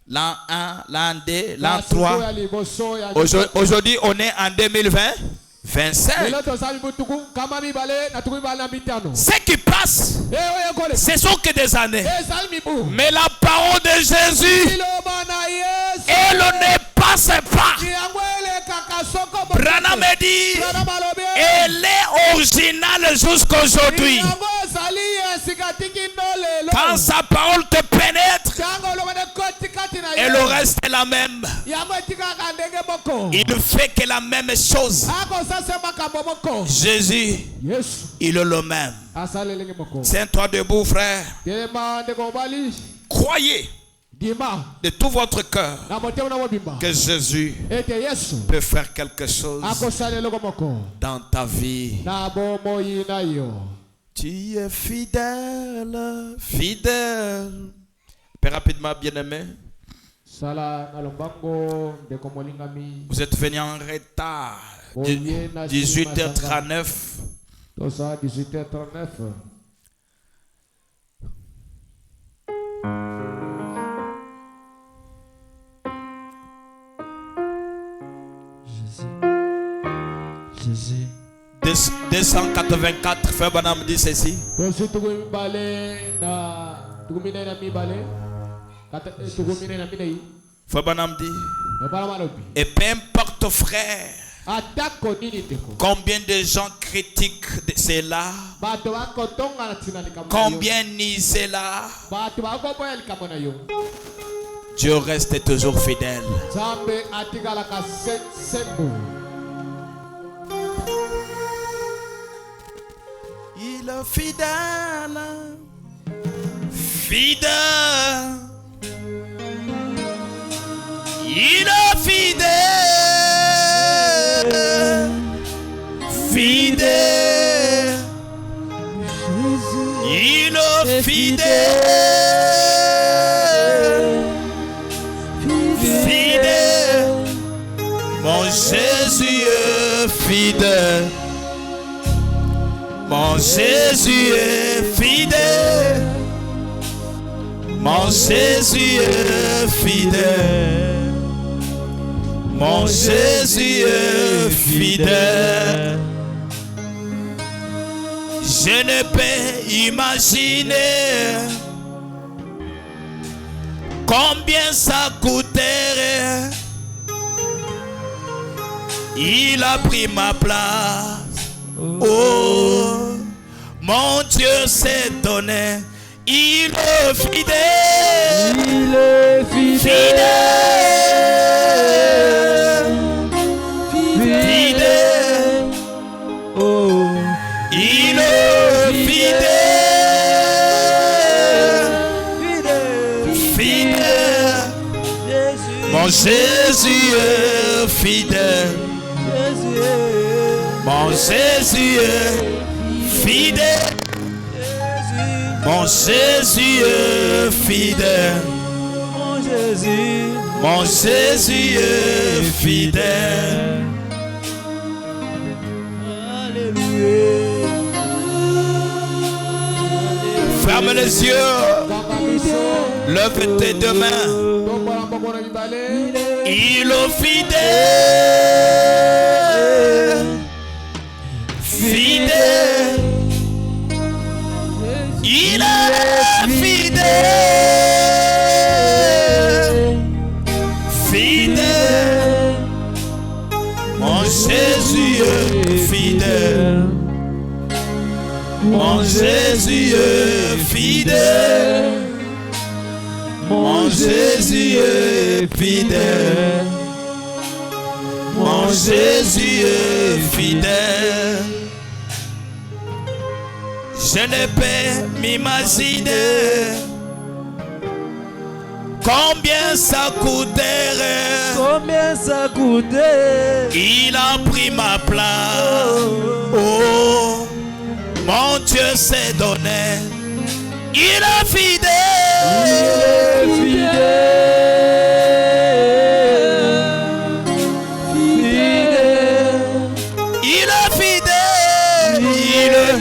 L'an 1, l'an 2, l'an 3. Aujourd'hui, on est en 2025. Ce qui passe, ce sont que des années. Mais la parole de Jésus, elle ne passe pas. Branham dit, elle est originale jusqu'aujourd'hui. Quand sa parole te pénètre, elle reste la même. Il ne fait que la même chose. Jésus, il est le même. Tiens-toi debout, frère. Croyez de tout votre cœur que Jésus peut faire quelque chose dans ta vie. Tu es fidèle, fidèle. Très rapidement, bien-aimé. Vous êtes venu en retard. 18h39. 18h39. Jésus. 284, Frère Branham dit ceci. Frère Branham dit, et peu importe, frère, combien de gens critiquent cela, combien nient cela, Dieu reste toujours fidèle. Il est fidèle, fidèle. Il est fidèle, fidèle. Il est fidèle, fidèle. Mon Jésus est fidèle. Mon Jésus est fidèle. Mon Jésus est fidèle. Mon Jésus est fidèle. Je ne peux imaginer combien ça coûterait. Il a pris ma place. Oh, mon Dieu s'est donné. Il est fidèle. Il est fidèle. Fidèle. Oh, il est fidèle. Fidèle. Mon Jésus est fidèle. Mon Jésus est fidèle. Mon Jésus est fidèle. Mon Jésus est fidèle. Alléluia. Ferme les yeux. Lève tes deux mains. Il est fidèle. Fidèle. Il est fidèle. Fidèle. Mon Jésus est fidèle. Mon Jésus est fidèle. Mon Jésus est fidèle. Mon Jésus est fidèle. Je ne peux m'imaginer combien ça coûterait. Combien ça coûterait? Il a pris ma place. Oh, mon Dieu s'est donné. Il est fidèle. Il est fidèle. Il est fidèle. Il est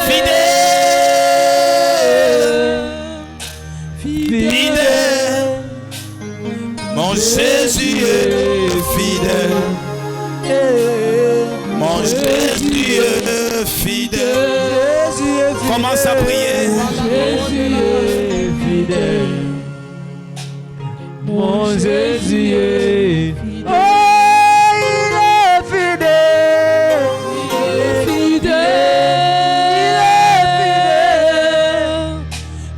fidèle. Fidèle. Mon Jésus est fidèle. Mon Jésus est fidèle. Commence à prier. Jésus est fidèle. Mon Jésus est fidèle. Oh, il est fidèle. Il est fidèle.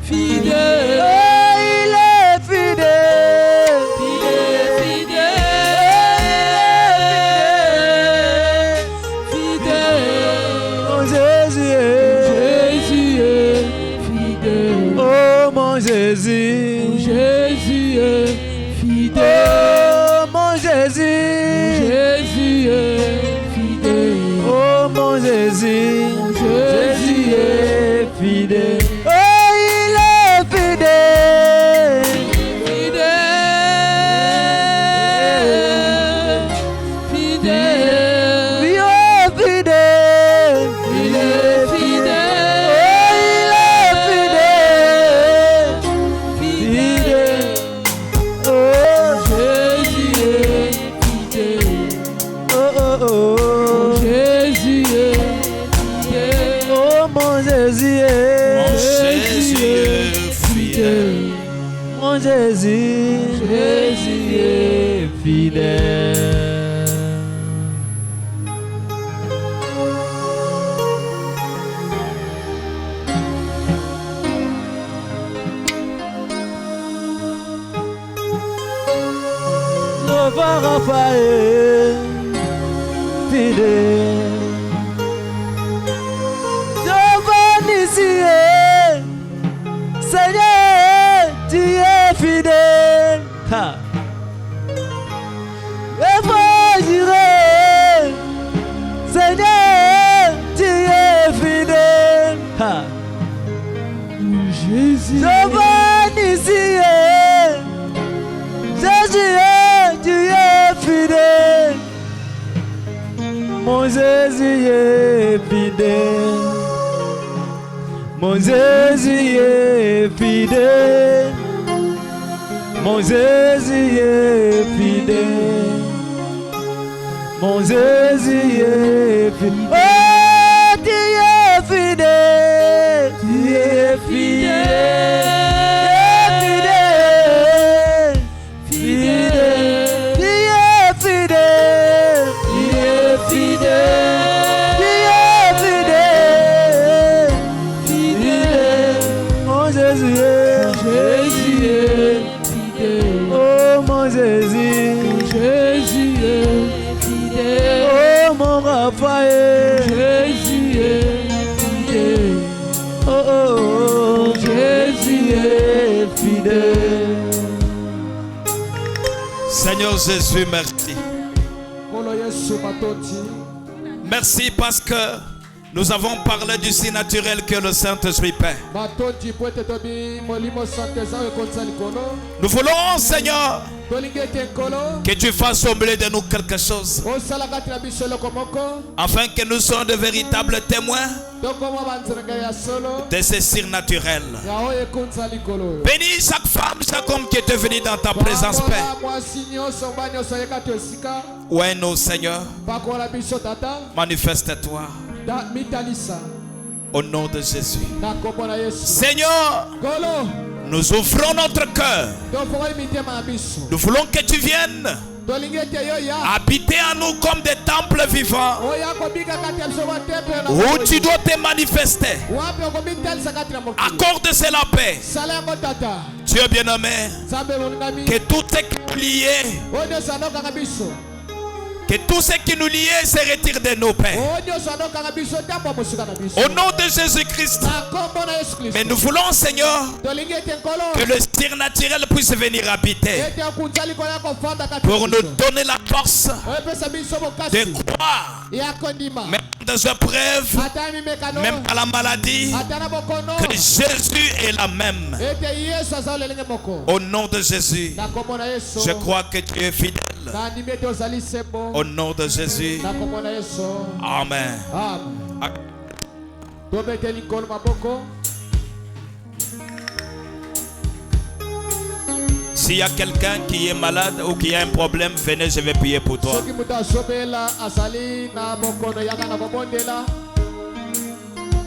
Fidèle. Oh, il est fidèle. Il est fidèle. Fidèle. Mon Jésus est fidèle. Oh, mon Jésus. Jésus est fidèle. Oh, mon Jésus. Jésus est fidèle. Oh, mon Jésus. Jésus est fidèle. Oh, il est fidèle. Fidèle. Fidèle. Il est fidèle. Il est fidèle. Oh, il est fidèle. Fidèle. Oh, Jésus est fidèle. Oh, oh, oh. Jésus est fidèle. Oh, mon Jésus est fidèle. Mon Jésus, Jésus est fidèle. Nova Raphaël, fidèle. Giovanni, Seigneur, tu es fidèle. Ha. Et moi j'irai, Seigneur, tu es fidèle. Ha. Jésus. Giovanni, Jésus, tu es fidèle. Mon Jésus est fidèle. Mon Jésus est fidèle. Mon Jésus est fidèle. Mon Jésus est fidèle. Oh, tu es fidèle. Tu es fidèle. Raphaël, Jésus est fidèle. Oh, oh, oh, Jésus est fidèle. Seigneur Jésus, merci. Merci parce que nous avons parlé du si naturel que le Saint-Esprit Père. Nous voulons, Seigneur, Que tu fasses oublier de nous quelque chose, afin que nous soyons de véritables témoins de ce surnaturel. Bénis chaque femme, chaque homme qui est venu dans ta présence, Père. Ouais, nos Seigneur, manifeste-toi au nom de Jésus. Seigneur, nous ouvrons notre cœur. Nous voulons que tu viennes habiter en nous comme des temples vivants où tu dois te manifester. Accorde cela, paix. Dieu bien-aimé, que tout est lié, que tout ce qui nous liait se retire de nos pères. Au nom de Jésus-Christ. Mais nous voulons, Seigneur, que le surnaturel puisse venir habiter pour nous donner la force de croire, même dans les épreuves, même à la maladie, que Jésus est la même. Au nom de Jésus, je crois que tu es fidèle. Au nom de Jésus. Amen. S'il y a quelqu'un qui est malade ou qui a un problème, venez, je vais prier pour toi.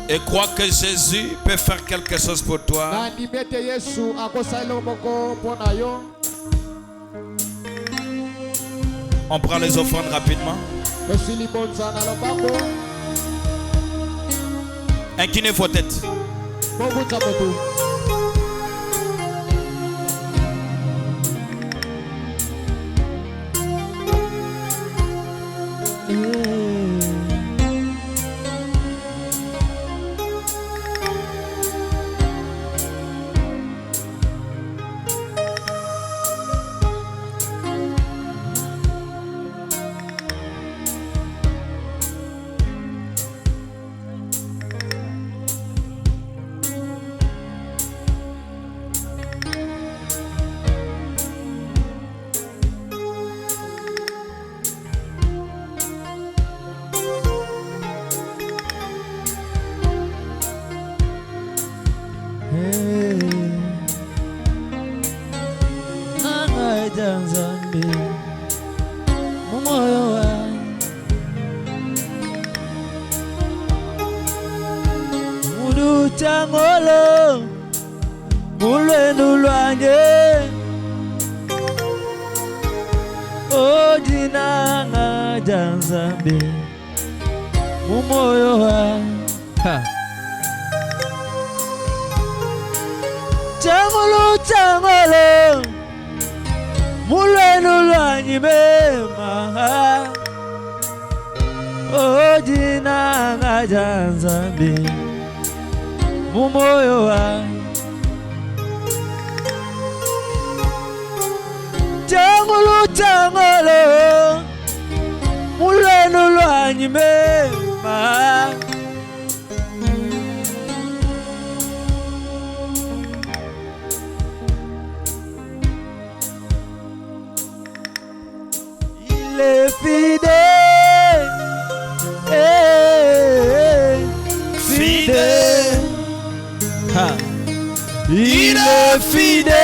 Et crois que Jésus peut faire quelque chose pour toi. On prend les offrandes rapidement. Inclinez vos têtes. Tangolo mulwenu lwanje ojinanga janzambe mumoyo wa tangolo mulwenu lwanyi mema ojinanga janzambe mumoyo wa tangolo mulwenu lwanyi mema il est fidèle, fidèle. Il est fidèle,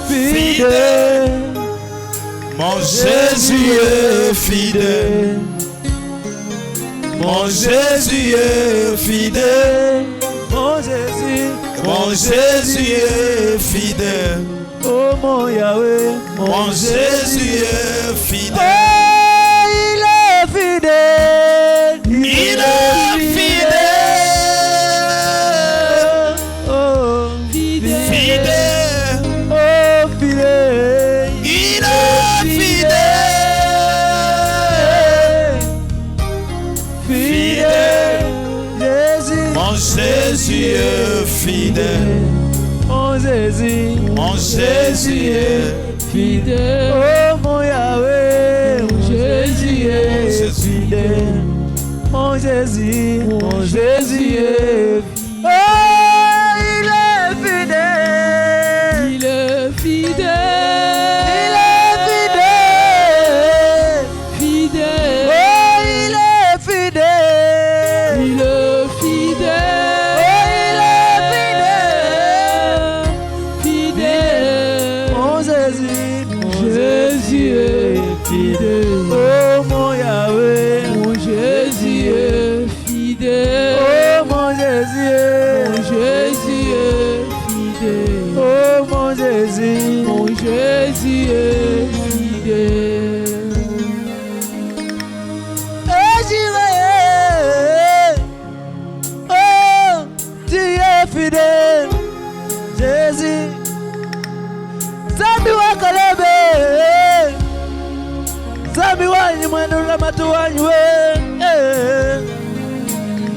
fidèle. Mon Jésus est fidèle. Mon Jésus est fidèle. Mon Jésus, mon Jésus est fidèle. Oh mon Yahweh, mon Jésus est fidèle. Oh, il est fidèle. Il est fidèle. Oh, fidèle. Fidèle. Oh, fidèle. Il est fidèle. Fidèle. Jésus. Mon Jésus est fidèle. Mon Jésus. Mon Jésus est fidèle. Oh mon Yahweh, mon Jésus est fidèle. Mon Jésus, mon Jésus est fidèle. Oh, il est fidèle.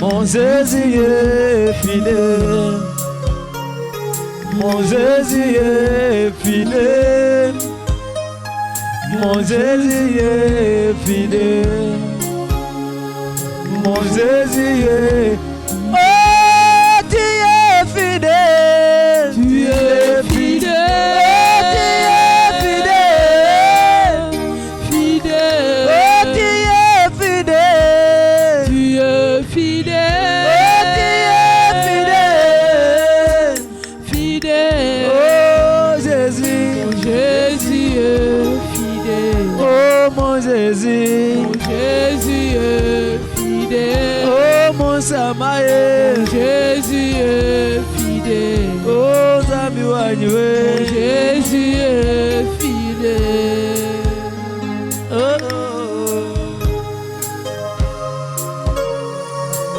Mon Jésus est fidèle. Mon Jésus est fidèle. Mon Jésus est fidèle. Mon Jésus est... Oh, tu es fidèle. Tu es fidèle. Oh, tu es fidèle. Fidèle. Oh, tu es fidèle. Tu es fidèle. Oh, tu es fidèle. Fidèle. Oh, Jésus. Mon Jésus est fidèle. Oh, mon Jésus. Mon Jésus est fidèle. Oh, mon Samaël. Mon Jésus est fidèle. Oh, Zami Wanywe. Mon Jésus est fidèle. Oh, oh,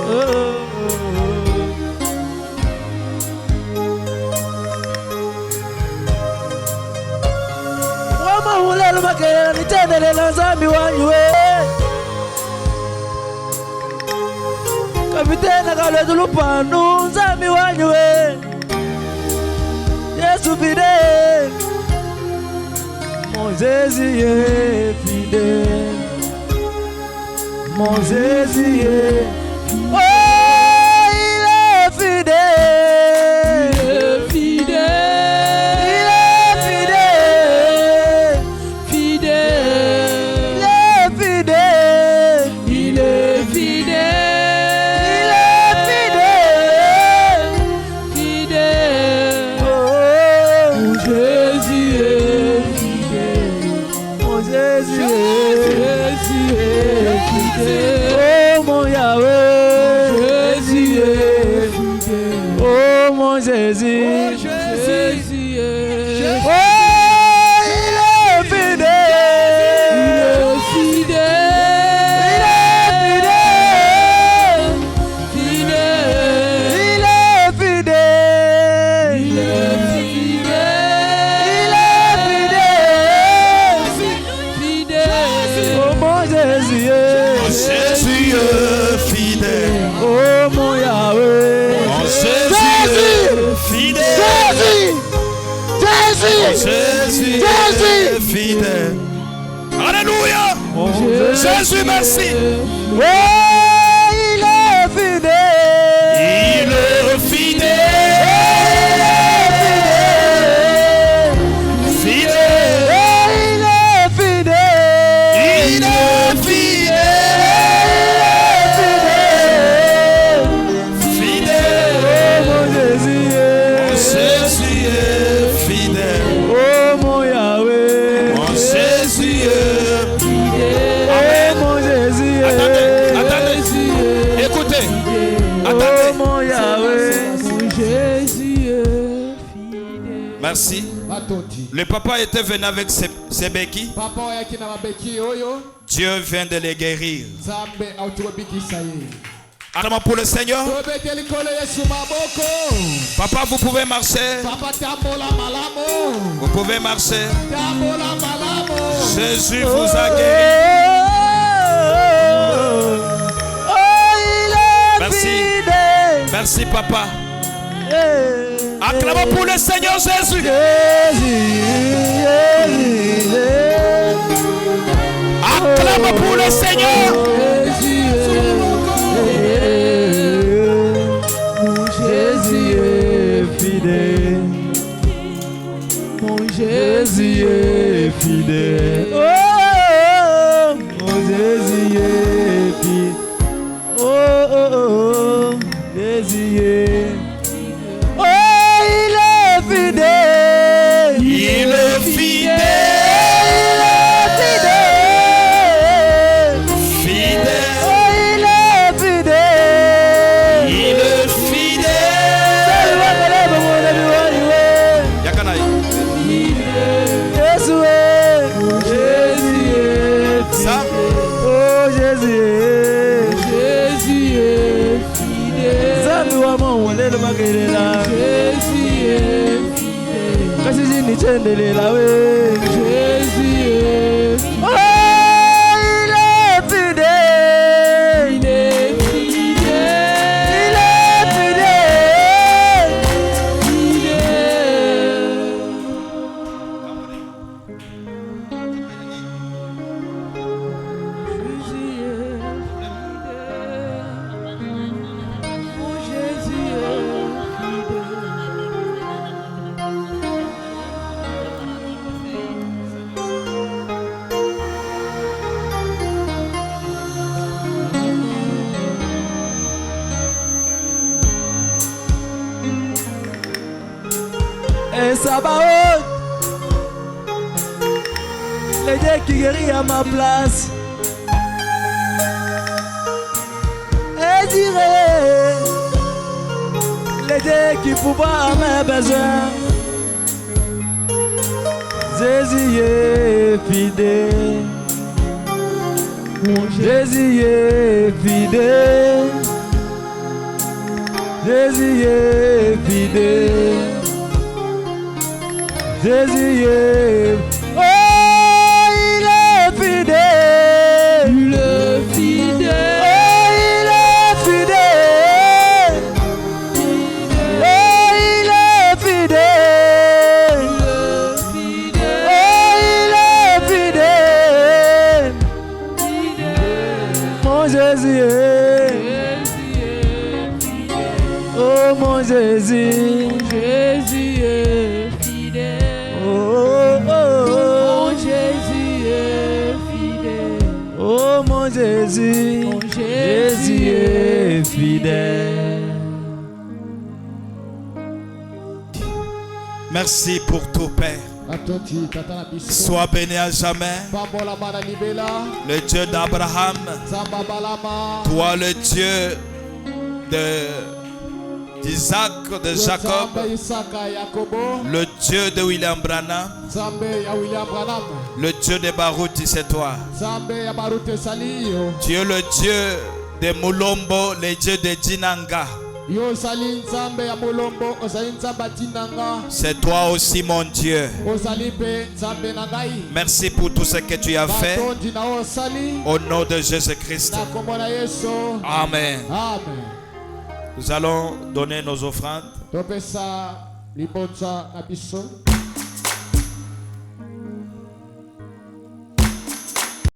oh. Wama hulelo makela nitendelela Zami Wanywe. Kapitena kalwetu lupanu Zami Wanywe. Yesu fidèle. Mon Jésus est fidèle. Mon Jésus est... Oh, il est fidèle. Il est fidèle. Il est fidèle. Fidèle. Il est fidèle. Il est fidèle. Il est fidèle. Fidèle. Oh, mon Jésus est fidèle. Mon Jésus est fidèle. Oh, mon Yahweh. Jésus est fidèle. Oh, mon Jésus. Oh, Jésus est... Oh, il est fidèle. Il est fidèle. Il est fidèle. Fidèle. Il est fidèle. Il est fidèle. Fidèle. Oh, mon Jésus est... Jésus est fidèle. Oh, mon Yahweh. Mon Jésus est fidèle. Jésus est fidèle. Alléluia. Jésus, merci. Oh, il est fidèle. Il est fidèle. Fidèle. Oh, il est fidèle. Il est fidèle. Fidèle. Oh, mon Jésus Jésus est fidèle. oh, mon Yahweh. Mon Jésus est fidèle. Oh, mon Jésus Attendez. Écoutez. Oh, Attendez. mon Yahweh. Mon Jésus est fidèle. Merci. batoti Le papa était venu avec ses béquilles. papa oyaki na babeki oyo Dieu vient de les guérir. nzambe autobikisa ye Alors pour le Seigneur, tobete likolo yesu maboko papa, vous pouvez marcher. papa tambola malamu Vous pouvez marcher. tambola malamu Jésus vous a guéri. Oh, il est Merci. fidèle. Merci papa. Acclamons pour le Seigneur Jésus. Acclamons pour le Seigneur. Mon Jésus est fidèle. Mon Jésus est fidèle. Oh, mon Jésus est fidèle. Oh, oh, oh, Jésus est... Oh, il est fidèle. Il est fidèle. Fidèle. Oh, il est fidèle. Il est fidèle. Yakanaï. Jésus est fidèle. Ça. Oh, Jésus est fidèle. Zambi wa mawolelo makelela. Jésus est fidèle. Kasi zini chendelela we. Jésus est fidèle. Oh, il est fidèle. Et Sabaoth, le Dieu qui guérit à ma place. Et Jireh, le Dieu qui pourvoit à mes besoins. Jésus est fidèle. Jésus est fidèle. Jésus est fidèle. Jésus est... Oh, il est fidèle. Il est fidèle. Oh, il est fidèle. Oh, il est fidèle. Oh, il est fidèle. Mon Jésus est... Oh, mon Jésus. Jésus est fidèle. Oh, oh, oh. Mon Jésus est fidèle. Oh, mon Jésus. Mon Jésus est fidèle. Merci pour tout, Père. Atoti tata na biso. Sois béni à jamais. Pambola bana libela. Le Dieu d'Abraham, Zamba balama. toi le Dieu d'Isaac, de Jacob, Zamba Isaka Yakobo. le Dieu de William Branham, Zambe ya William Branham. le Dieu de Baruti, c'est toi. Zambe ya Barute Salio. Tu es le Dieu de Mulombo, le Dieu de Dinanga. Yo sali Zambe ya Molombo. Osali Zamba Tinanga. C'est toi aussi mon Dieu. Osali pe Zambe Nangai. Merci pour tout ce que tu as fait. Batondi na osali. Au nom de Jésus-Christ. Na kombo na Yesu. Amen. Amen. Nous allons donner nos offrandes. Topesa libonza na biso.